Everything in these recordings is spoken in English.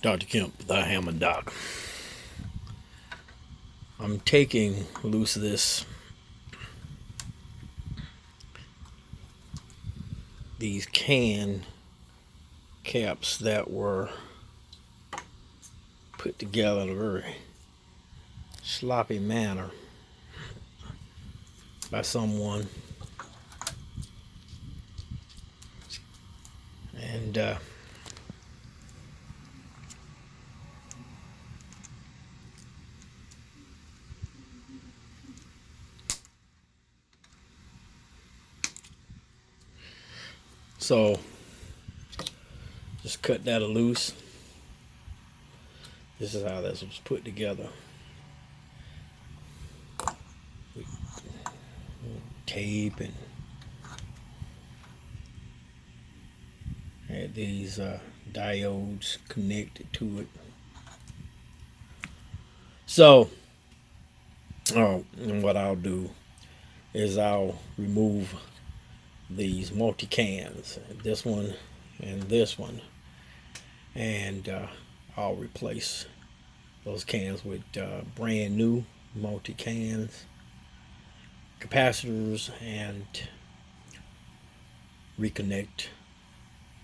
Dr. Kemp, the Hammond Doc. I'm taking loose these can caps that were put together in a very sloppy manner by someone, and so just cut that loose. This is how this was put together. Tape, and had these diodes connected to it. So and what I'll do is I'll remove these multi-cans, this one and this one, and I'll replace those cans with brand new multi-cans, capacitors, and reconnect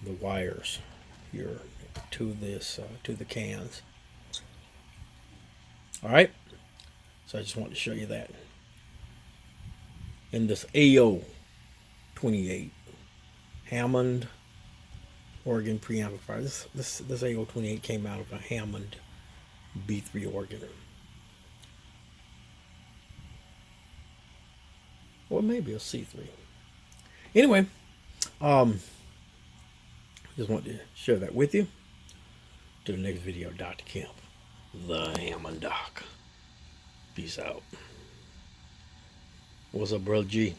the wires here to this to the cans. All right, so I just want to show you that in this AO28 Hammond organ preamplifier. This AO28 came out of a Hammond B3 organ, or maybe a C3. Anyway, just wanted to share that with you. To the next video, Dr. Kemp, the Hammond Doc. Peace out. What's up, Brother G?